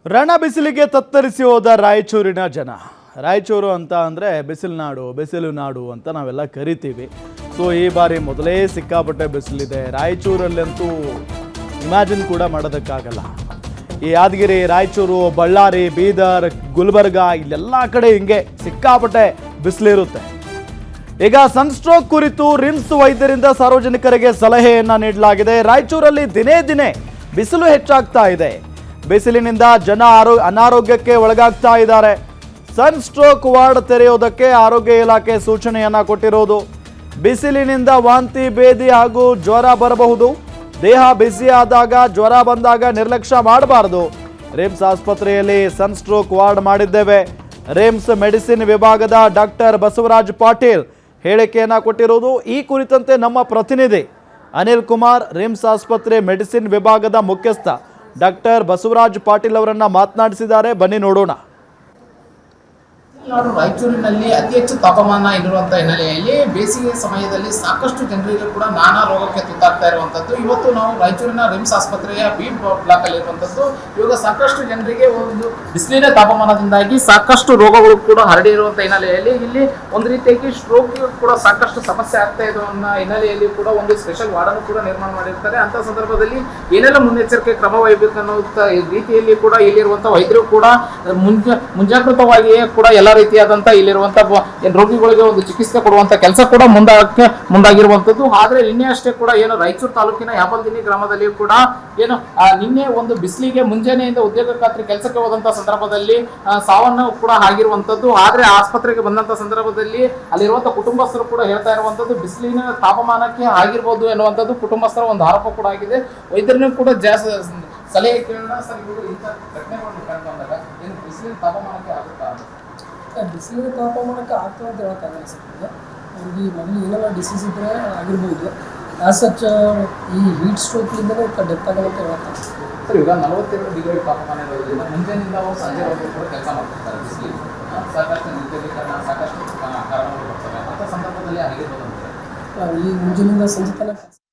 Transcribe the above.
ರಣ ಬಿಸಿಲಿಗೆ ತತ್ತರಿಸಿ ಹೋದ ರಾಯಚೂರಿನ ಜನ. ರಾಯಚೂರು ಅಂತ ಅಂದರೆ ಬಿಸಿಲು ನಾಡು ಅಂತ ನಾವೆಲ್ಲ ಕರಿತೀವಿ. ಸೊ ಈ ಬಾರಿ ಮೊದಲೇ ಸಿಕ್ಕಾಪಟ್ಟೆ ಬಿಸಿಲಿದೆ. ರಾಯಚೂರಲ್ಲಂತೂ ಇಮ್ಯಾಜಿನ್ ಕೂಡ ಮಾಡೋದಕ್ಕಾಗಲ್ಲ. ಈ ಯಾದಗಿರಿ, ರಾಯಚೂರು, ಬಳ್ಳಾರಿ, ಬೀದರ್, ಗುಲ್ಬರ್ಗ ಇಲ್ಲೆಲ್ಲ ಕಡೆ ಹಿಂಗೆ ಸಿಕ್ಕಾಪಟ್ಟೆ ಬಿಸಿಲಿರುತ್ತೆ. ಈಗ ಸನ್ಸ್ಟ್ರೋಕ್ ಕುರಿತು ರಿಮ್ಸ್ ವೈದ್ಯರಿಂದ ಸಾರ್ವಜನಿಕರಿಗೆ ಸಲಹೆಯನ್ನ ನೀಡಲಾಗಿದೆ. ರಾಯಚೂರಲ್ಲಿ ದಿನೇ ದಿನೇ ಬಿಸಿಲು ಹೆಚ್ಚಾಗ್ತಾ ಇದೆ. ಬಿಸಿಲಿನಿಂದ ಜನ ಅನಾರೋಗ್ಯಕ್ಕೆ ಒಳಗಾಗ್ತಾ ಇದ್ದಾರೆ. ಸನ್ ಸ್ಟ್ರೋಕ್ ವಾರ್ಡ್ ತೆರೆಯೋದಕ್ಕೆ ಆರೋಗ್ಯ ಇಲಾಖೆ ಸೂಚನೆಯನ್ನ ಕೊಟ್ಟಿರೋದು. ಬಿಸಿಲಿನಿಂದ ವಾಂತಿ, ಭೇದಿ ಹಾಗೂ ಜ್ವರ ಬರಬಹುದು. ದೇಹ ಬಿಸಿಯಾದಾಗ, ಜ್ವರ ಬಂದಾಗ ನಿರ್ಲಕ್ಷ್ಯ ಮಾಡಬಾರದು. ರಿಮ್ಸ್ ಆಸ್ಪತ್ರೆಯಲ್ಲಿ ಸನ್ ಸ್ಟ್ರೋಕ್ ವಾರ್ಡ್ ಮಾಡಿದ್ದೇವೆ. ರಿಮ್ಸ್ ಮೆಡಿಸಿನ್ ವಿಭಾಗದ ಡಾಕ್ಟರ್ ಬಸವರಾಜ್ ಪಾಟೀಲ್ ಹೇಳಿಕೆಯನ್ನ ಕೊಟ್ಟಿರೋದು. ಈ ಕುರಿತಂತೆ ನಮ್ಮ ಪ್ರತಿನಿಧಿ ಅನಿಲ್ ಕುಮಾರ್ ರಿಮ್ಸ್ ಆಸ್ಪತ್ರೆ ಮೆಡಿಸಿನ್ ವಿಭಾಗದ ಮುಖ್ಯಸ್ಥ ಡಾಕ್ಟರ್ ಬಸವರಾಜ್ ಪಾಟೀಲ್ ಅವರನ್ನ ಮಾತನಾಡಿಸಿದ್ದಾರೆ. ಬನ್ನಿ ನೋಡೋಣ. ರಾಯಚೂರಿನಲ್ಲಿ ಅತಿ ಹೆಚ್ಚು ತಾಪಮಾನ ಇರುವಂತಹ ಹಿನ್ನೆಲೆಯಲ್ಲಿ ಬೇಸಿಗೆ ಸಮಯದಲ್ಲಿ ಸಾಕಷ್ಟು ಜನರಿಗೆ ಕೂಡ ನಾನಾ ರೋಗಕ್ಕೆ ತುತ್ತಾಗ್ತಾ ಇರುವಂತದ್ದು. ಇವತ್ತು ನಾವು ರಾಯಚೂರಿನ ರಿಮ್ಸ್ ಆಸ್ಪತ್ರೆಯ ಬಿ ಬ್ಲಾಕ್ ಅಲ್ಲಿ ಇರುವಂತದ್ದು. ಇವಾಗ ಸಾಕಷ್ಟು ಜನರಿಗೆ ಒಂದು ಬಿಸಿಲಿನ ತಾಪಮಾನದಿಂದಾಗಿ ಸಾಕಷ್ಟು ರೋಗಗಳು ಕೂಡ ಹರಡಿರುವಂತಹ ಹಿನ್ನೆಲೆಯಲ್ಲಿ ಇಲ್ಲಿ ಒಂದು ರೀತಿಯಾಗಿ ಸ್ಟ್ರೋಕ್ ಕೂಡ ಸಾಕಷ್ಟು ಸಮಸ್ಯೆ ಆಗ್ತಾ ಇರುವ ಹಿನ್ನೆಲೆಯಲ್ಲಿ ಕೂಡ ಒಂದು ಸ್ಪೆಷಲ್ ವಾರ್ಡ್ ಅನ್ನು ಕೂಡ ನಿರ್ಮಾಣ ಮಾಡಿರ್ತಾರೆ. ಅಂತ ಸಂದರ್ಭದಲ್ಲಿ ಏನೆಲ್ಲ ಮುನ್ನೆಚ್ಚರಿಕೆ ಕ್ರಮ ವಹಿಸಬೇಕು ಅನ್ನೋ ರೀತಿಯಲ್ಲಿ ಕೂಡ ಇಲ್ಲಿರುವಂತಹ ವೈದ್ಯರು ಕೂಡ ಮುಂಜಾಗ್ರತವಾಗಿಯೇ ಕೂಡ ಎಲ್ಲ ರೀತಿಯಾದಂತಹ ಇಲ್ಲಿರುವಂತಹ ರೋಗಿಗಳಿಗೆ ಒಂದು ಚಿಕಿತ್ಸೆ ಕೊಡುವಂತ ಕೆಲಸ ಕೂಡ ಮುಂದಾಗಿರುವಂತದ್ದು. ಆದ್ರೆ ನಿನ್ನೆ ಅಷ್ಟೇ ಕೂಡ ಏನು ರಾಯಚೂರು ತಾಲೂಕಿನ ಯಾಪಲ್ದಿನಿ ಗ್ರಾಮದಲ್ಲಿ ಕೂಡ ಏನು ನಿನ್ನೆ ಒಂದು ಬಿಸಿಲಿಗೆ ಮುಂಜಾನೆಯಿಂದ ಉದ್ಯೋಗ ಖಾತ್ರಿ ಕೆಲಸಕ್ಕೆ ಹೋದಂತಹ ಸಂದರ್ಭದಲ್ಲಿ ಸಾವನ್ನು ಕೂಡ ಆಗಿರುವಂತದ್ದು. ಆದ್ರೆ ಆಸ್ಪತ್ರೆಗೆ ಬಂದಂತ ಸಂದರ್ಭದಲ್ಲಿ ಅಲ್ಲಿರುವಂತಹ ಕುಟುಂಬಸ್ಥರು ಕೂಡ ಹೇಳ್ತಾ ಇರುವಂತದ್ದು ಬಿಸಿಲಿನ ತಾಪಮಾನಕ್ಕೆ ಆಗಿರ್ಬೋದು ಎನ್ನುವಂಥದ್ದು ಕುಟುಂಬಸ್ಥರ ಒಂದು ಆರೋಪ ಕೂಡ ಆಗಿದೆ. ವೈದ್ಯರನ್ನು ಕೂಡ ಜಾಸ್ತಿ ಸಲಹೆ ಕೇಳೋಣ. ಸರ್, ಇವರು ಇಂಥ ಘಟನೆಗಳನ್ನು ಕಂಡುಕೊಂಡಾಗ ಏನು ಬಿಸಿಲಿನ ತಾಪಮಾನಕ್ಕೆ ಆಗುತ್ತಾ? ಬಿಸಿಲಿನ ತಾಪಮಾನಕ್ಕೆ ಆಗ್ತದೆ ಅಂತ ಹೇಳೋಕ್ಕಾಗಲ್ಲ ಸರ್. ಅವ್ರಿಗೆ ಮೊದಲು ಏನೆಲ್ಲ ಡಿಸೀಸ್ ಇದ್ದರೆ ಆಗಿರ್ಬೋದು. ಆಸ್ ಸಚ್ ಈ ಹೀಟ್ ಸ್ಟ್ರೋಕ್ಲಿಂದಲೇ ಡೆತ್ ಆಗಲ್ಲ ಅಂತ ಹೇಳ್ತಾರೆ ಸರ್. ಈಗ 42 ಡಿಗ್ರಿ ತಾಪಮಾನ ಇರೋದ್ರಿಂದ ಮುಂಜಾನೆಯಿಂದ ಅವರು ಸಂಜೆವರೆಗೂ ಕೂಡ ಕೆಲಸ ಮಾಡ್ತಿರ್ತಾರೆ. ಬಿಸಿಲು ಸಾಕಷ್ಟು ನಿರ್ಜಲೀಕರಣ, ಸಾಕಷ್ಟು ಕಾರಣಗಳು ಬರ್ತವೆ. ಅಂಥ ಸಂದರ್ಭದಲ್ಲಿ ಆಗಿರ್ಬೋದು ಈ ಮುಂಜಾನೆಯಿಂದ ಸಂಜೆ ತನಕ